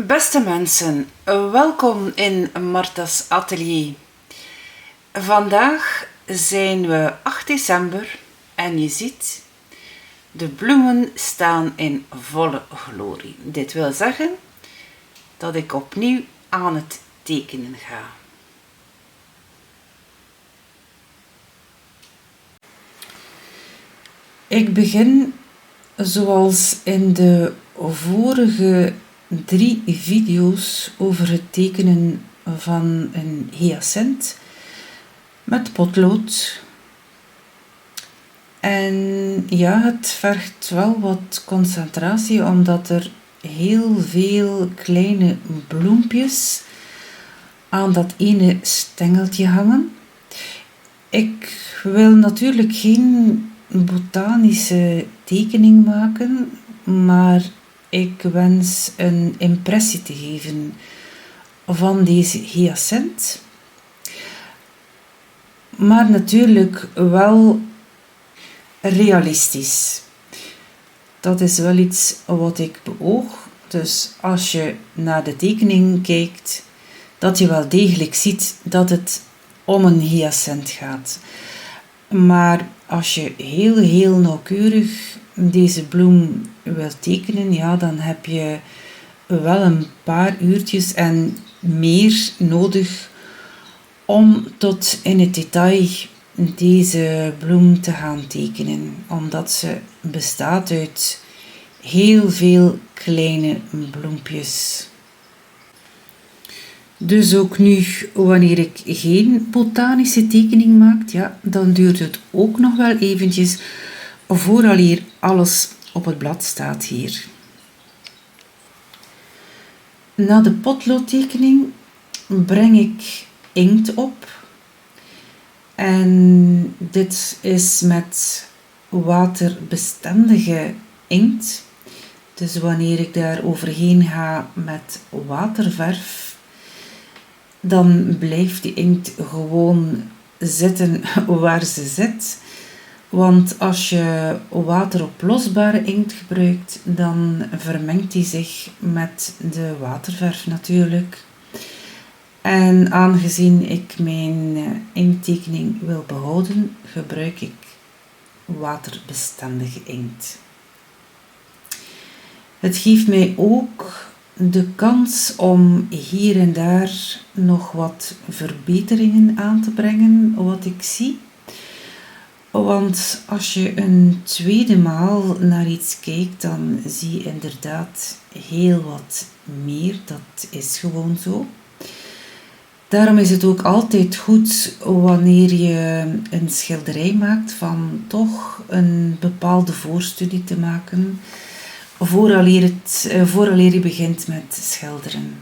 Beste mensen, welkom in Marta's Atelier. Vandaag zijn we 8 december en je ziet, de bloemen staan in volle glorie. Dit wil zeggen dat ik opnieuw aan het tekenen ga. Ik begin zoals in de vorige 3 video's over het tekenen van een hyacint met potlood. En ja, het vergt wel wat concentratie omdat er heel veel kleine bloempjes aan dat ene stengeltje hangen. Ik wil natuurlijk geen botanische tekening maken, maar ik wens een impressie te geven van deze hyacint. Maar natuurlijk wel realistisch. Dat is wel iets wat ik beoog. Dus als je naar de tekening kijkt, dat je wel degelijk ziet dat het om een hyacint gaat. Maar als je heel nauwkeurig deze bloem wilt tekenen, ja, dan heb je wel een paar uurtjes en meer nodig om tot in het detail deze bloem te gaan tekenen. Omdat ze bestaat uit heel veel kleine bloempjes. Dus ook nu, wanneer ik geen botanische tekening maak, ja, dan duurt het ook nog wel eventjes vooraleer alles op het blad staat hier. Na de potloodtekening breng ik inkt op. En dit is met waterbestendige inkt. Dus wanneer ik daar overheen ga met waterverf, dan blijft die inkt gewoon zitten waar ze zit. Want als je wateroplosbare inkt gebruikt, dan vermengt die zich met de waterverf natuurlijk. En aangezien ik mijn inkttekening wil behouden, gebruik ik waterbestendige inkt. Het geeft mij ook de kans om hier en daar nog wat verbeteringen aan te brengen, wat ik zie. Want als je een tweede maal naar iets kijkt, dan zie je inderdaad heel wat meer. Dat is gewoon zo. Daarom is het ook altijd goed wanneer je een schilderij maakt, van toch een bepaalde voorstudie te maken vooraleer je begint met schilderen.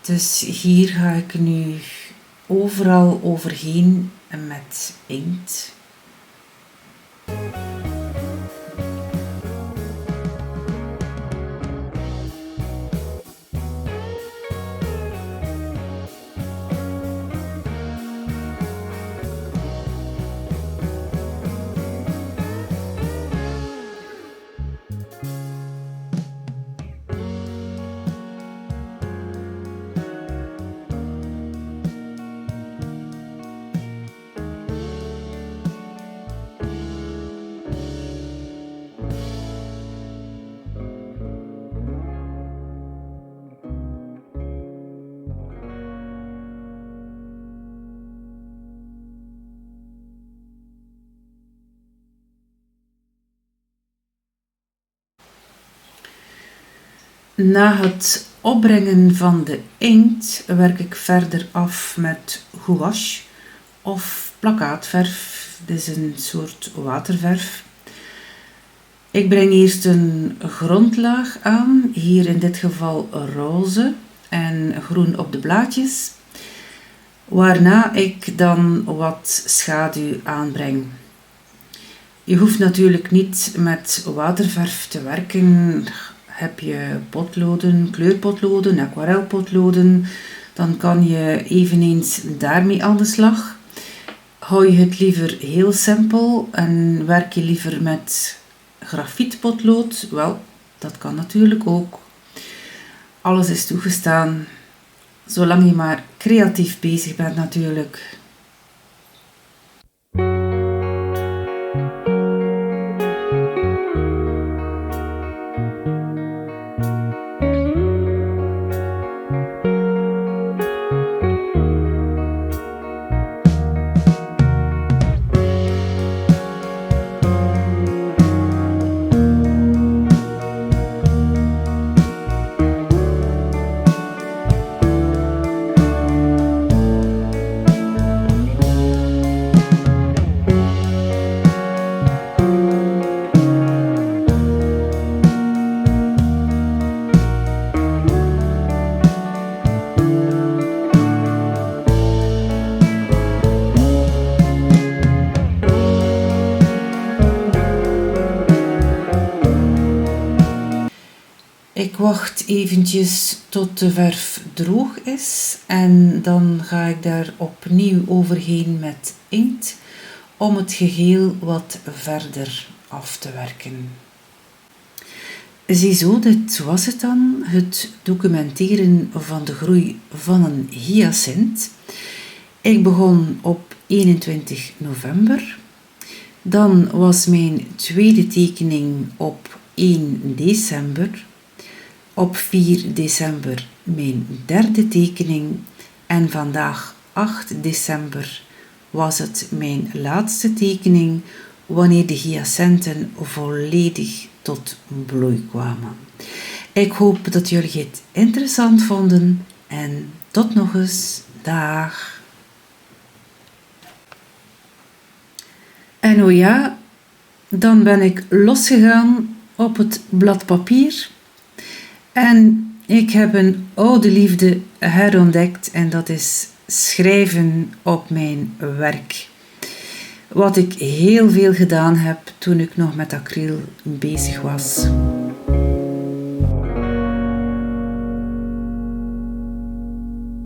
Dus hier ga ik nu overal overheen met inkt. Na het opbrengen van de inkt werk ik verder af met gouache of plakkaatverf. Dit is een soort waterverf. Ik breng eerst een grondlaag aan, hier in dit geval roze en groen op de blaadjes, waarna ik dan wat schaduw aanbreng. Je hoeft natuurlijk niet met waterverf te werken. Heb je potloden, kleurpotloden, aquarelpotloden, dan kan je eveneens daarmee aan de slag. Hou je het liever heel simpel en werk je liever met grafietpotlood, wel, dat kan natuurlijk ook. Alles is toegestaan, zolang je maar creatief bezig bent natuurlijk. Ik wacht eventjes tot de verf droog is en dan ga ik daar opnieuw overheen met inkt om het geheel wat verder af te werken. Ziezo, dit was het dan, het documenteren van de groei van een hyacint. Ik begon op 21 november. Dan was mijn tweede tekening op 1 december. Op 4 december mijn derde tekening en vandaag 8 december was het mijn laatste tekening wanneer de hyacinten volledig tot bloei kwamen. Ik hoop dat jullie het interessant vonden en tot nog eens. Dag! En oh ja, dan ben ik losgegaan op het blad papier. En ik heb een oude liefde herontdekt en dat is schrijven op mijn werk. Wat ik heel veel gedaan heb toen ik nog met acryl bezig was.